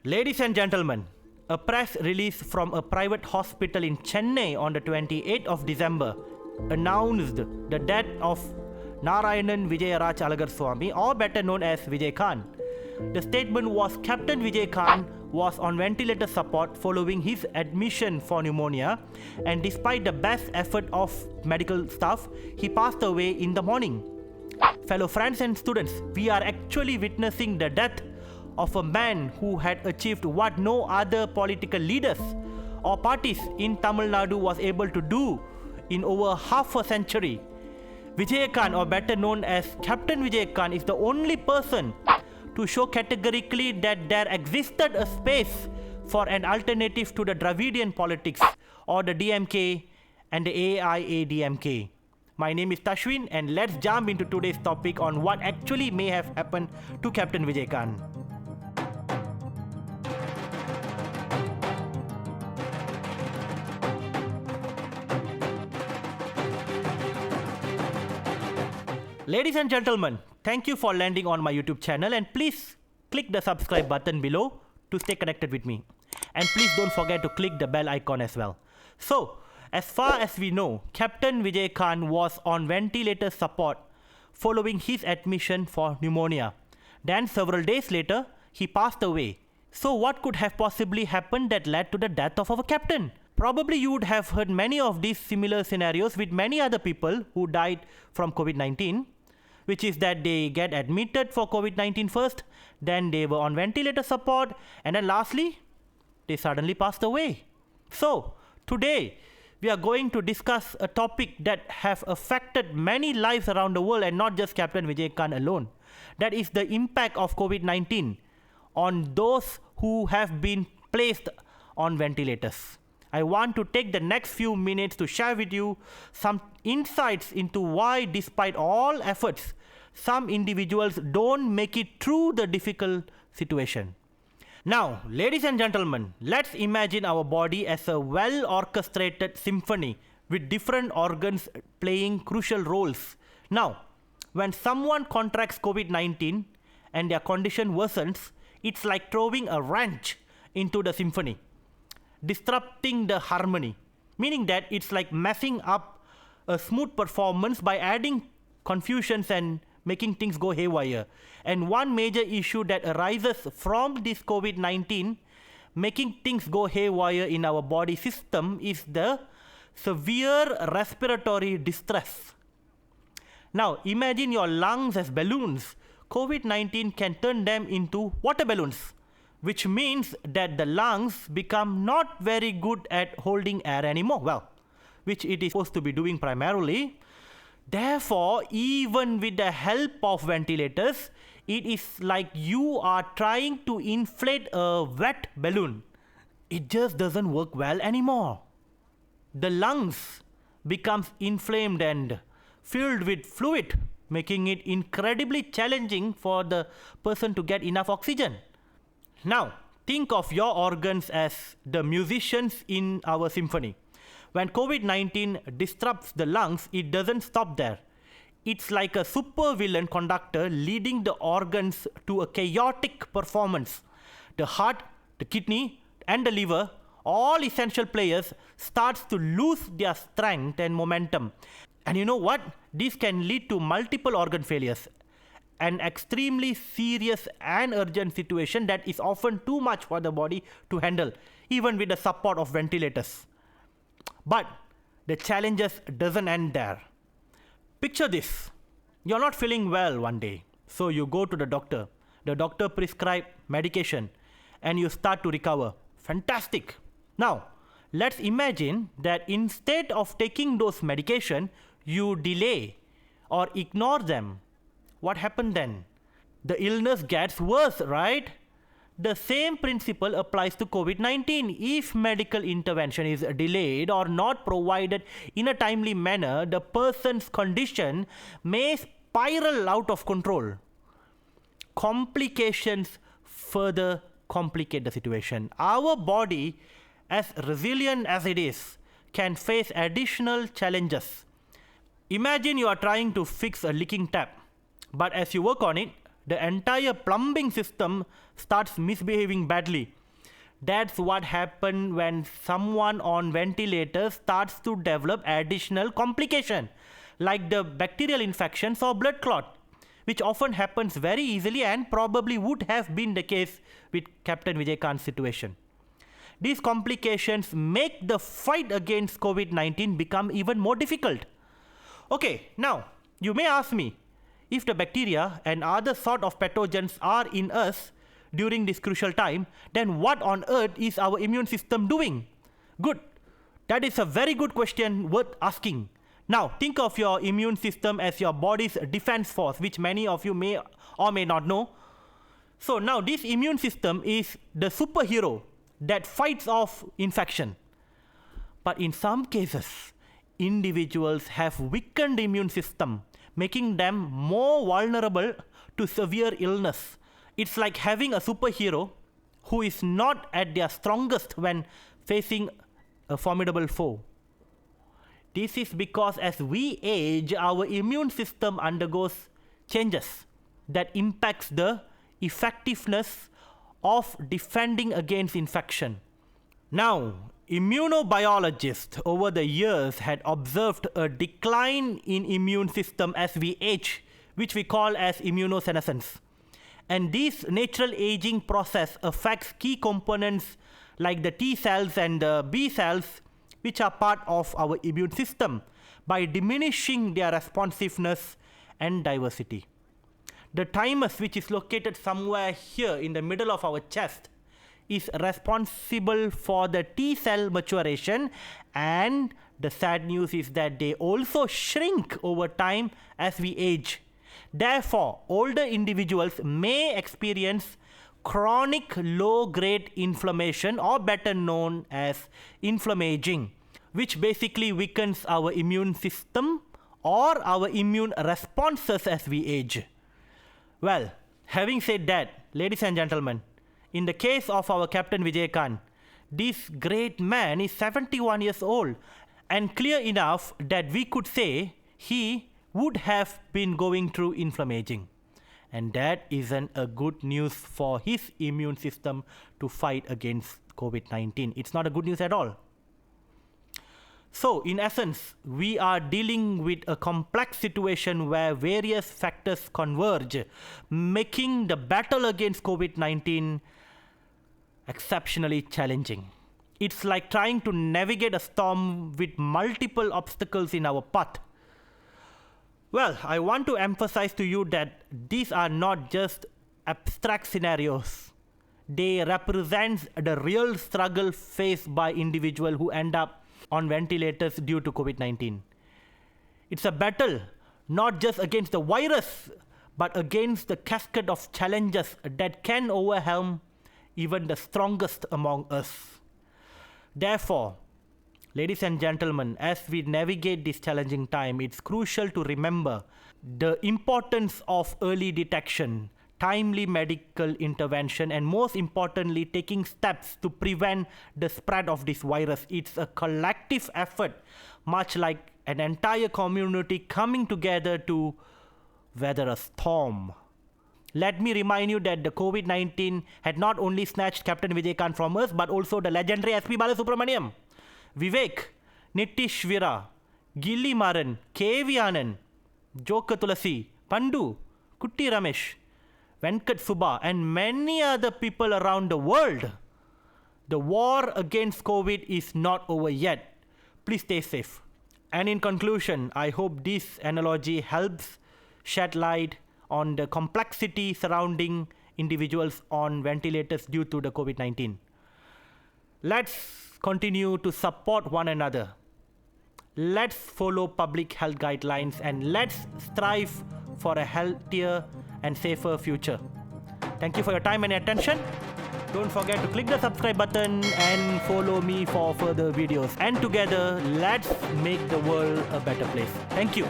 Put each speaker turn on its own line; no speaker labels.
Ladies and gentlemen, a press release from a private hospital in Chennai on the 28th of December announced the death of Narayanan Vijayaraj Swami, or better known as Vijayakanth. The statement was Captain Vijayakanth was on ventilator support following his admission for pneumonia, and despite the best effort of medical staff, he passed away in the morning. Fellow friends and students, we are actually witnessing the death of a man who had achieved what no other political leaders or parties in Tamil Nadu was able to do in over half a century. Vijayakanth, or better known as Captain Vijayakanth, is the only person to show categorically that there existed a space for an alternative to the Dravidian politics or the DMK and the AIADMK. My name is Tashwin, and let's jump into today's topic on what actually may have happened to Captain Vijayakanth. Ladies and gentlemen, thank you for landing on my YouTube channel, and please click the subscribe button below to stay connected with me. And please don't forget to click the bell icon as well. So, as far as we know, Captain Vijayakanth was on ventilator support following his admission for pneumonia. Then several days later, he passed away. So what could have possibly happened that led to the death of our captain? Probably you would have heard many of these similar scenarios with many other people who died from COVID-19. Which is that they get admitted for COVID-19 first, then they were on ventilator support, and then lastly, they suddenly passed away. So, today, we are going to discuss a topic that have affected many lives around the world, and not just Captain Vijayakanth alone. That is the impact of COVID-19 on those who have been placed on ventilators. I want to take the next few minutes to share with you some insights into why, despite all efforts, some individuals don't make it through the difficult situation. Now, ladies and gentlemen, let's imagine our body as a well-orchestrated symphony with different organs playing crucial roles. Now, when someone contracts COVID-19 and their condition worsens, it's like throwing a wrench into the symphony, disrupting the harmony, meaning that it's like messing up a smooth performance by adding confusions and making things go haywire. And one major issue that arises from this COVID-19 making things go haywire in our body system is the severe respiratory distress. Now imagine your lungs as balloons. COVID-19 can turn them into water balloons, which means that the lungs become not very good at holding air anymore. Well, which it is supposed to be doing primarily. Therefore, even with the help of ventilators, it is like you are trying to inflate a wet balloon. It just doesn't work well anymore. The lungs becomes inflamed and filled with fluid, making it incredibly challenging for the person to get enough oxygen. Now, think of your organs as the musicians in our symphony. When COVID-19 disrupts the lungs, it doesn't stop there. It's like a supervillain conductor leading the organs to a chaotic performance. The heart, the kidney, and the liver, all essential players, starts to lose their strength and momentum. And you know what? This can lead to multiple organ failures. An extremely serious and urgent situation that is often too much for the body to handle, even with the support of ventilators. But the challenges doesn't end there. Picture this. You're not feeling well one day, so you go to the doctor. The doctor prescribes medication and you start to recover. Fantastic. Now, let's imagine that instead of taking those medication, you delay or ignore them. What happened then? The illness gets worse, right? The same principle applies to COVID-19. If medical intervention is delayed or not provided in a timely manner, the person's condition may spiral out of control. Complications further complicate the situation. Our body, as resilient as it is, can face additional challenges. Imagine you are trying to fix a leaking tap, but as you work on it, the entire plumbing system starts misbehaving badly. That's what happens when someone on ventilator starts to develop additional complication, like the bacterial infections or blood clot, which often happens very easily and probably would have been the case with Captain Vijayakanth's situation. These complications make the fight against COVID-19 become even more difficult. Okay, now you may ask me, if the bacteria and other sort of pathogens are in us during this crucial time, then what on earth is our immune system doing? Good. That is a very good question worth asking. Now, think of your immune system as your body's defense force, which many of you may or may not know. So now this immune system is the superhero that fights off infection. But in some cases, individuals have weakened immune system, making them more vulnerable to severe illness. It's like having a superhero who is not at their strongest when facing a formidable foe. This is because as we age, our immune system undergoes changes that impacts the effectiveness of defending against infection. Now, immunobiologists over the years had observed a decline in immune system as we age, which we call as immunosenescence. And this natural aging process affects key components like the T cells and the B cells, which are part of our immune system, by diminishing their responsiveness and diversity. The thymus, which is located somewhere here in the middle of our chest, is responsible for the T cell maturation, and the sad news is that they also shrink over time as we age. Therefore, older individuals may experience chronic low-grade inflammation, or better known as inflammaging, which basically weakens our immune system or our immune responses as we age. Well, having said that, ladies and gentlemen, in the case of our Captain Vijayakanth, this great man is 71 years old, and clear enough that we could say he would have been going through inflammaging. And that isn't a good news for his immune system to fight against COVID-19. It's not a good news at all. So, in essence, we are dealing with a complex situation where various factors converge, making the battle against COVID-19 exceptionally challenging. It's like trying to navigate a storm with multiple obstacles in our path. Well, I want to emphasize to you that these are not just abstract scenarios. They represent the real struggle faced by individuals who end up on ventilators due to COVID-19. It's a battle not just against the virus, but against the cascade of challenges that can overwhelm even the strongest among us. Therefore, ladies and gentlemen, as we navigate this challenging time, it's crucial to remember the importance of early detection, timely medical intervention, and most importantly, taking steps to prevent the spread of this virus. It's a collective effort, much like an entire community coming together to weather a storm. Let me remind you that the COVID-19 had not only snatched Captain Vijayakanth from us, but also the legendary SP Balasubramaniam, Vivek, Nitish Vira, Gilli Maran, KV Anand, Joka Tulasi, Pandu, Kutti Ramesh, Venkat Subba, and many other people around the world. The war against COVID is not over yet. Please stay safe. And in conclusion, I hope this analogy helps shed light on the complexity surrounding individuals on ventilators due to the COVID-19. Let's continue to support one another. Let's follow public health guidelines, and let's strive for a healthier and safer future. Thank you for your time and attention. Don't forget to click the subscribe button and follow me for further videos. And together, let's make the world a better place. Thank you.